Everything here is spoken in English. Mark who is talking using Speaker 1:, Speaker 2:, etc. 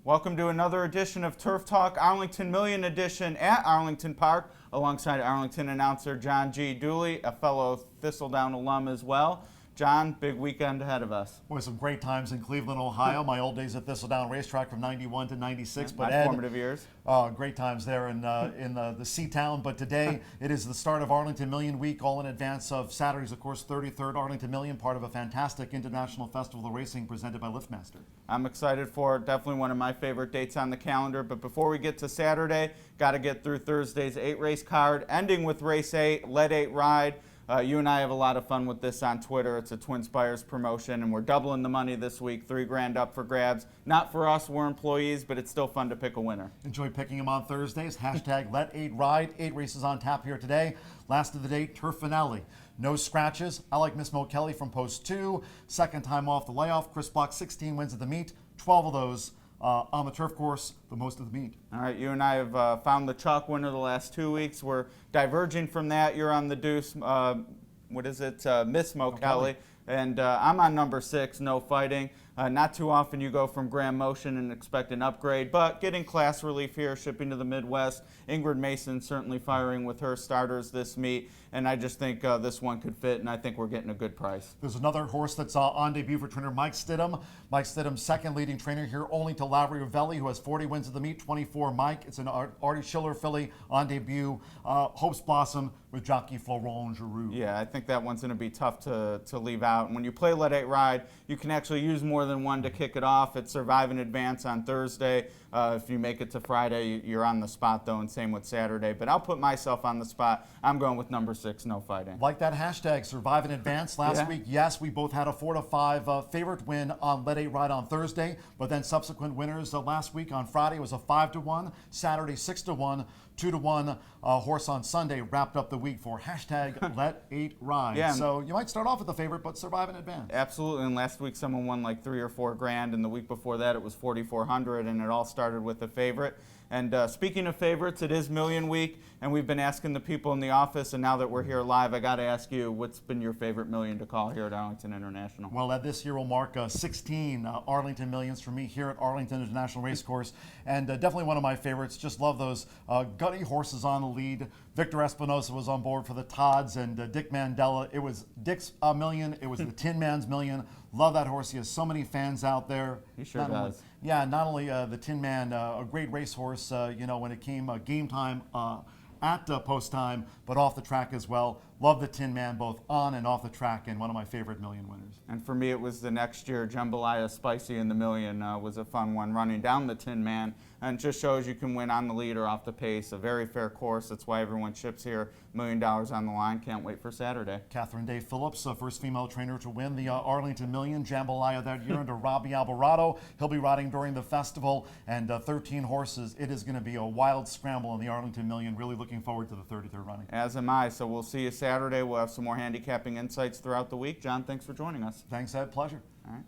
Speaker 1: Welcome to another edition of Turf Talk Arlington Million Edition at Arlington Park, alongside Arlington announcer John G. Dooley, a fellow Thistledown alum as well. John, big weekend ahead of us.
Speaker 2: Boy, some great times in Cleveland, Ohio. My old days at Thistledown Racetrack from '91 to '96.
Speaker 1: Yeah,
Speaker 2: but
Speaker 1: my formative years.
Speaker 2: Great times there in the C-Town. But today it is the start of Arlington Million Week, all in advance of Saturday's, of course, 33rd Arlington Million, part of a fantastic international festival of racing presented by Liftmaster.
Speaker 1: I'm excited for it. Definitely one of my favorite dates on the calendar. But before we get to Saturday, got to get through Thursday's 8-race card, ending with race 8, Let 8 Ride. You and I have a lot of fun with this on Twitter. It's a twinspires promotion, and we're doubling the money this week, $3,000 up for grabs. Not for us, we're employees, but it's still fun to pick a winner.
Speaker 2: Enjoy picking them on Thursdays. Hashtag Let 8 Ride. 8 races on tap here today. Last of the day, turf finale. No scratches. I like Miss Mo Kelly from post 2. Second time off the layoff. Chris Block, 16 wins at the meet. 12 of those on the turf course, the most of the meet.
Speaker 1: All right, you and I have found the chalk winner the last 2 weeks. We're diverging from that. You're on the deuce. Miss Mo Kelly. And I'm on number 6, No Fighting. Not too often you go from Grand Motion and expect an upgrade, but getting class relief here, shipping to the Midwest. Ingrid Mason certainly firing with her starters this meet, and I just think this one could fit, and I think we're getting a good price.
Speaker 2: There's another horse that's on debut for trainer Mike Stidham. Mike Stidham, second leading trainer here, only to Lavery Ravelli, who has 40 wins of the meet, 24 Mike. It's an Artie Schiller filly on debut. Hope's Blossom with jockey Florent Giroux.
Speaker 1: Yeah, I think that one's going to be tough to leave out. And when you play Let 8 Ride, you can actually use more than one to kick it off. It's Survive in Advance on Thursday. If you make it to Friday, you're on the spot, though, and same with Saturday. But I'll put myself on the spot. I'm going with number 6, No Fighting.
Speaker 2: Like that hashtag, Survive in Advance. Last week, yes, we both had a 4-5 favorite win on Let 8 Ride on Thursday, but then subsequent winners last week on Friday was a 5-1, Saturday 6-1, 2-1 horse on Sunday wrapped up the week for hashtag Let 8 Ride.
Speaker 1: Yeah,
Speaker 2: so you might start off with the favorite, but Survive in Advance.
Speaker 1: Absolutely, and last week someone won like $3 or $4 grand, and the week before that it was $4,400, and it all started with a favorite. And speaking of favorites, it is Million Week, and we've been asking the people in the office, and now that we're here live, I got to ask you, what's been your favorite million to call here at Arlington International?
Speaker 2: Well, this year will mark 16 Arlington Millions for me here at Arlington International Racecourse, and definitely one of my favorites. Just love those gutty horses on the lead. Victor Espinosa was on board for the Todds, and Dick Mandela. It was Dick's million. It was the Tin Man's million. Love that horse. He has so many fans out there.
Speaker 1: He sure does.
Speaker 2: Not only the Tin Man, a great racehorse, when it came game time at post time, but off the track as well. Love the Tin Man both on and off the track, and one of my favorite million winners.
Speaker 1: And for me, it was the next year. Jambalaya Spicy in the Million was a fun one, running down the Tin Man, and just shows you can win on the lead or off the pace. A very fair course. That's why everyone ships here. $1 million on the line. Can't wait for Saturday.
Speaker 2: Catherine Day Phillips, first female trainer to win the Arlington Million. Jambalaya that year under Robbie Alvarado. He'll be riding during the festival, and 13 horses. It is going to be a wild scramble in the Arlington Million. Really looking forward to the 33rd running.
Speaker 1: As am I. So we'll see you Saturday. We'll have some more handicapping insights throughout the week. John, thanks for joining us.
Speaker 2: Thanks, Ed. Pleasure.
Speaker 1: All right.